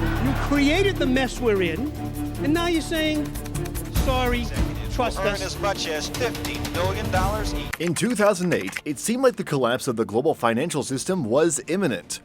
You created the mess we're in, and now you're saying, sorry, trust Earn us. as much as $50 million each. In 2008, it seemed like the collapse of the global financial system was imminent.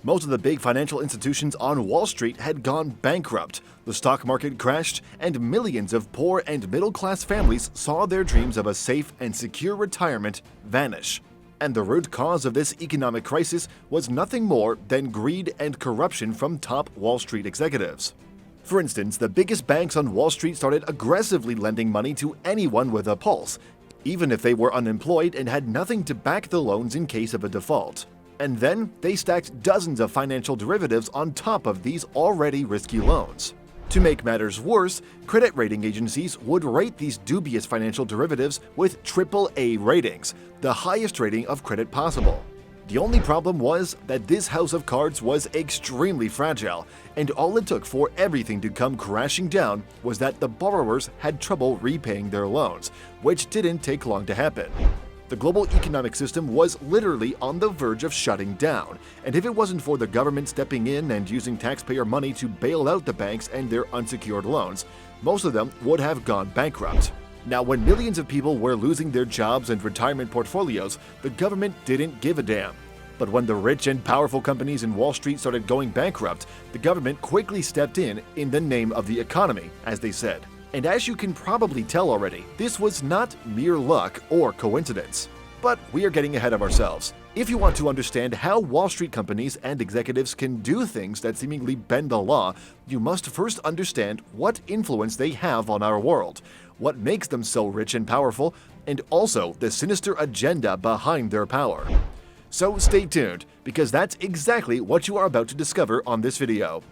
Most of the big financial institutions on Wall Street had gone bankrupt, the stock market crashed, and millions of poor and middle-class families saw their dreams of a safe and secure retirement vanish. And the root cause of this economic crisis was nothing more than greed and corruption from top Wall Street executives. For instance, the biggest banks on Wall Street started aggressively lending money to anyone with a pulse, even if they were unemployed and had nothing to back the loans in case of a default. And then they stacked dozens of financial derivatives on top of these already risky loans. To make matters worse, credit rating agencies would rate these dubious financial derivatives with AAA ratings, the highest rating of credit possible. The only problem was that this house of cards was extremely fragile, and all it took for everything to come crashing down was that the borrowers had trouble repaying their loans, which didn't take long to happen. The global economic system was literally on the verge of shutting down, and if it wasn't for the government stepping in and using taxpayer money to bail out the banks and their unsecured loans, most of them would have gone bankrupt. Now, when millions of people were losing their jobs and retirement portfolios, the government didn't give a damn. But when the rich and powerful companies in Wall Street started going bankrupt, the government quickly stepped in the name of the economy, as they said. And as you can probably tell already, this was not mere luck or coincidence. But we are getting ahead of ourselves. If you want to understand how Wall Street companies and executives can do things that seemingly bend the law, you must first understand what influence they have on our world, what makes them so rich and powerful, and also the sinister agenda behind their power. So stay tuned, because that's exactly what you are about to discover on this video.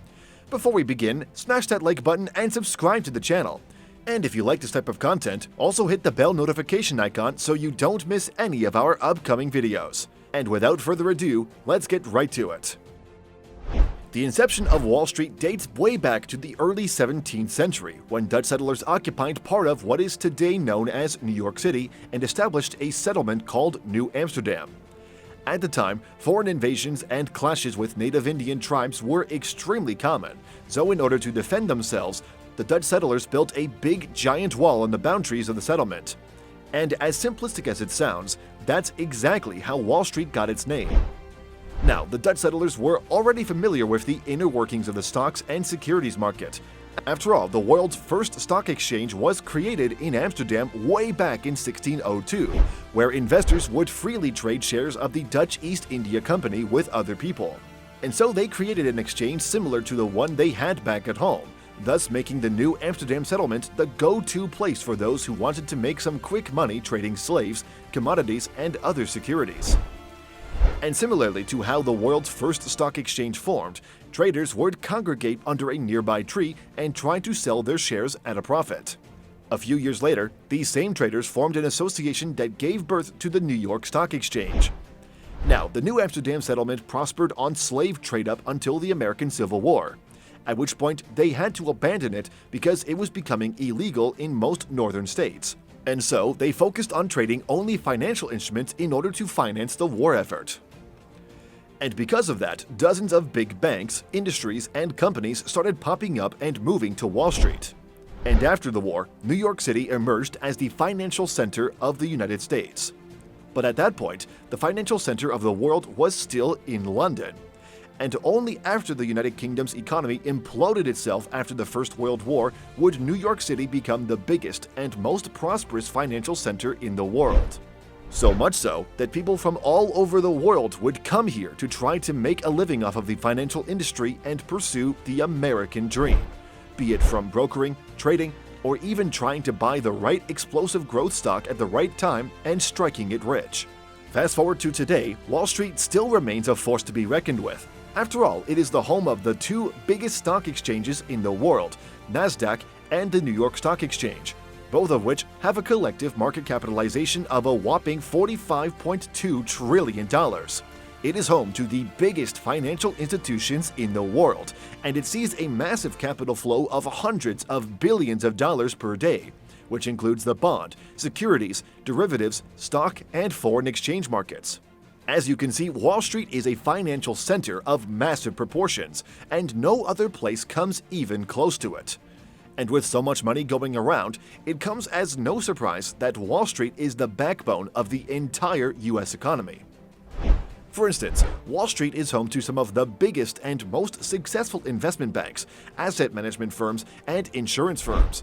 Before we begin, smash that like button and subscribe to the channel. And if you like this type of content, also hit the bell notification icon so you don't miss any of our upcoming videos. And without further ado, let's get right to it. The inception of Wall Street dates way back to the early 17th century, when Dutch settlers occupied part of what is today known as New York City and established a settlement called New Amsterdam. At the time, foreign invasions and clashes with native Indian tribes were extremely common, so in order to defend themselves, the Dutch settlers built a big giant wall on the boundaries of the settlement. And as simplistic as it sounds, that's exactly how Wall Street got its name. Now, the Dutch settlers were already familiar with the inner workings of the stocks and securities market. After all, the world's first stock exchange was created in Amsterdam way back in 1602, where investors would freely trade shares of the Dutch East India Company with other people. And so they created an exchange similar to the one they had back at home, thus making the New Amsterdam settlement the go-to place for those who wanted to make some quick money trading slaves, commodities, and other securities. And similarly to how the world's first stock exchange formed, traders would congregate under a nearby tree and try to sell their shares at a profit. A few years later, these same traders formed an association that gave birth to the New York Stock Exchange. Now, the New Amsterdam settlement prospered on slave trade up until the American Civil War, at which point they had to abandon it because it was becoming illegal in most northern states. And so they focused on trading only financial instruments in order to finance the war effort. And because of that, dozens of big banks, industries, and companies started popping up and moving to Wall Street. And after the war, New York City emerged as the financial center of the United States. But at that point, the financial center of the world was still in London. And only after the United Kingdom's economy imploded itself after the First World War would New York City become the biggest and most prosperous financial center in the world. So much so that people from all over the world would come here to try to make a living off of the financial industry and pursue the American dream, be it from brokering, trading, or even trying to buy the right explosive growth stock at the right time and striking it rich. Fast forward to today, Wall Street still remains a force to be reckoned with. After all, it is the home of the two biggest stock exchanges in the world, NASDAQ and the New York Stock Exchange, both of which have a collective market capitalization of a whopping $45.2 trillion. It is home to the biggest financial institutions in the world, and it sees a massive capital flow of hundreds of billions of dollars per day, which includes the bond, securities, derivatives, stock, and foreign exchange markets. As you can see, Wall Street is a financial center of massive proportions, and no other place comes even close to it. And with so much money going around, it comes as no surprise that Wall Street is the backbone of the entire US economy. For instance, Wall Street is home to some of the biggest and most successful investment banks, asset management firms, and insurance firms.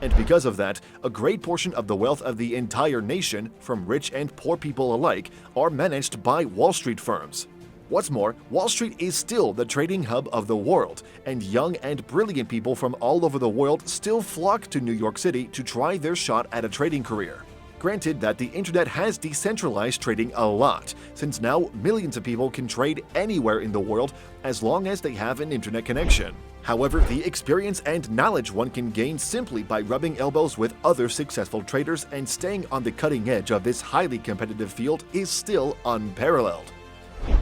And because of that, a great portion of the wealth of the entire nation, from rich and poor people alike, are managed by Wall Street firms. What's more, Wall Street is still the trading hub of the world, and young and brilliant people from all over the world still flock to New York City to try their shot at a trading career. Granted that the internet has decentralized trading a lot, since now millions of people can trade anywhere in the world as long as they have an internet connection. However, the experience and knowledge one can gain simply by rubbing elbows with other successful traders and staying on the cutting edge of this highly competitive field is still unparalleled.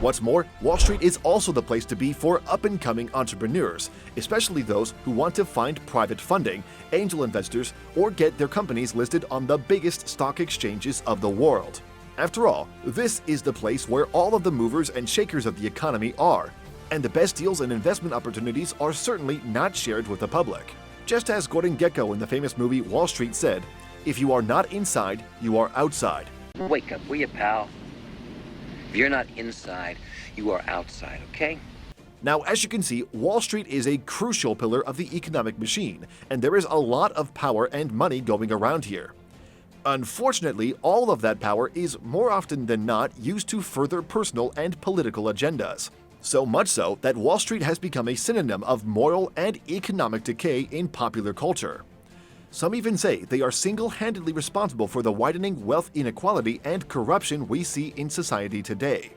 What's more, Wall Street is also the place to be for up-and-coming entrepreneurs, especially those who want to find private funding, angel investors, or get their companies listed on the biggest stock exchanges of the world. After all, this is the place where all of the movers and shakers of the economy are, and the best deals and investment opportunities are certainly not shared with the public. Just as Gordon Gekko in the famous movie Wall Street said, "If you are not inside, you are outside." Wake up, will you, pal? If you're not inside, you are outside, okay? Now, as you can see, Wall Street is a crucial pillar of the economic machine, and there is a lot of power and money going around here. Unfortunately, all of that power is more often than not used to further personal and political agendas. So much so that Wall Street has become a synonym of moral and economic decay in popular culture. Some even say they are single-handedly responsible for the widening wealth inequality and corruption we see in society today.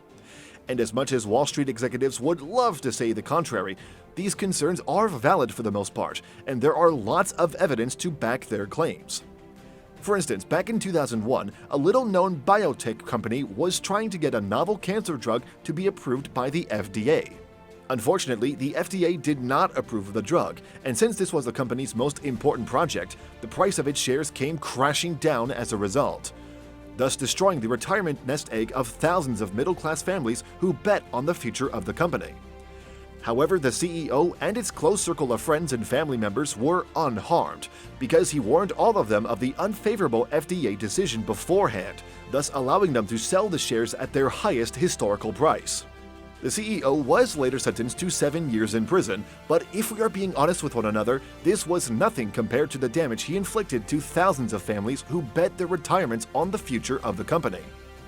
And as much as Wall Street executives would love to say the contrary, these concerns are valid for the most part, and there are lots of evidence to back their claims. For instance, back in 2001, a little-known biotech company was trying to get a novel cancer drug to be approved by the FDA. Unfortunately, the FDA did not approve of the drug, and since this was the company's most important project, the price of its shares came crashing down as a result, thus destroying the retirement nest egg of thousands of middle-class families who bet on the future of the company. However, the CEO and its close circle of friends and family members were unharmed, because he warned all of them of the unfavorable FDA decision beforehand, thus allowing them to sell the shares at their highest historical price. The CEO was later sentenced to 7 years in prison, but if we are being honest with one another, this was nothing compared to the damage he inflicted to thousands of families who bet their retirements on the future of the company.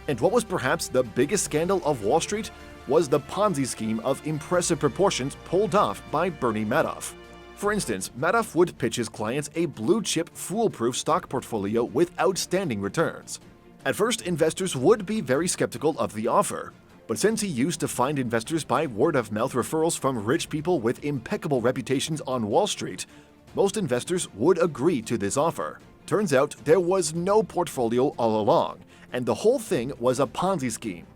And what was perhaps the biggest scandal of Wall Street was the Ponzi scheme of impressive proportions pulled off by Bernie Madoff. For instance, Madoff would pitch his clients a blue-chip, foolproof stock portfolio with outstanding returns. At first, investors would be very skeptical of the offer. But since he used to find investors by word-of-mouth referrals from rich people with impeccable reputations on Wall Street, most investors would agree to this offer. Turns out there was no portfolio all along, and the whole thing was a Ponzi scheme.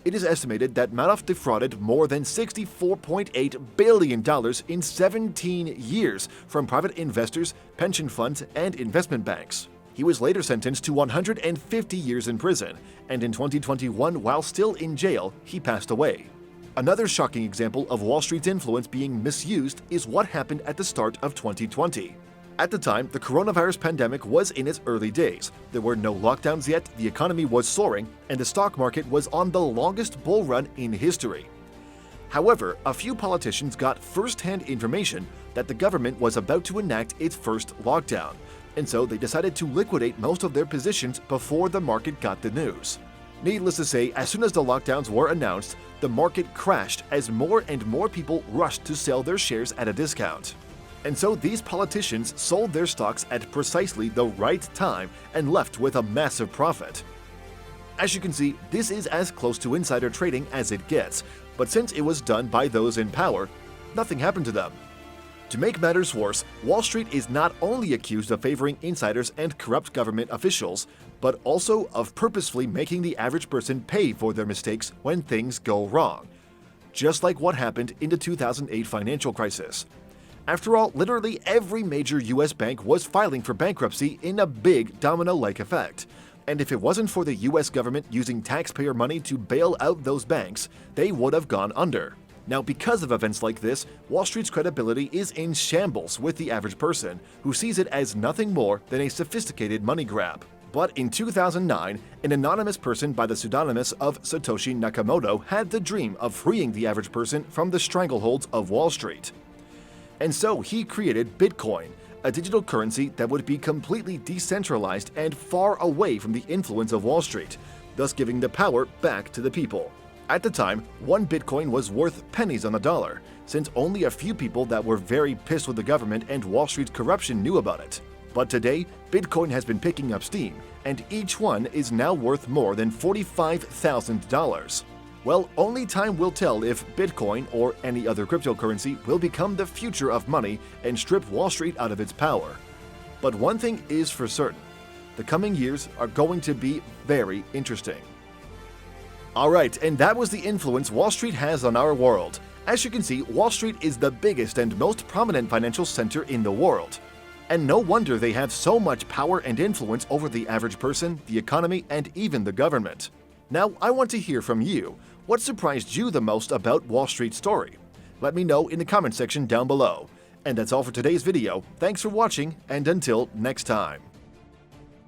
It is estimated that Madoff defrauded more than $64.8 billion in 17 years from private investors, pension funds, and investment banks. He was later sentenced to 150 years in prison, and in 2021, while still in jail, he passed away. Another shocking example of Wall Street's influence being misused is what happened at the start of 2020. At the time, the coronavirus pandemic was in its early days. There were no lockdowns yet, the economy was soaring, and the stock market was on the longest bull run in history. However, a few politicians got first-hand information that the government was about to enact its first lockdown, and so they decided to liquidate most of their positions before the market got the news. Needless to say, as soon as the lockdowns were announced, the market crashed as more and more people rushed to sell their shares at a discount. And so these politicians sold their stocks at precisely the right time and left with a massive profit. As you can see, this is as close to insider trading as it gets, but since it was done by those in power, nothing happened to them. To make matters worse, Wall Street is not only accused of favoring insiders and corrupt government officials, but also of purposefully making the average person pay for their mistakes when things go wrong, just like what happened in the 2008 financial crisis. After all, literally every major US bank was filing for bankruptcy in a big domino-like effect, And if it wasn't for the US government using taxpayer money to bail out those banks, they would have gone under. Now, because of events like this, Wall Street's credibility is in shambles with the average person, who sees it as nothing more than a sophisticated money grab. But in 2009, an anonymous person by the pseudonymous of Satoshi Nakamoto had the dream of freeing the average person from the strangleholds of Wall Street. And so he created Bitcoin, a digital currency that would be completely decentralized and far away from the influence of Wall Street, thus giving the power back to the people. At the time, one Bitcoin was worth pennies on the dollar, since only a few people that were very pissed with the government and Wall Street's corruption knew about it. But today, Bitcoin has been picking up steam, and each one is now worth more than $45,000. Well, only time will tell if Bitcoin or any other cryptocurrency will become the future of money and strip Wall Street out of its power. But one thing is for certain, the coming years are going to be very interesting. Alright, and that was the influence Wall Street has on our world. As you can see, Wall Street is the biggest and most prominent financial center in the world. And no wonder they have so much power and influence over the average person, the economy, and even the government. Now, I want to hear from you. What surprised you the most about Wall Street's story? Let me know in the comment section down below. And that's all for today's video. Thanks for watching, and until next time.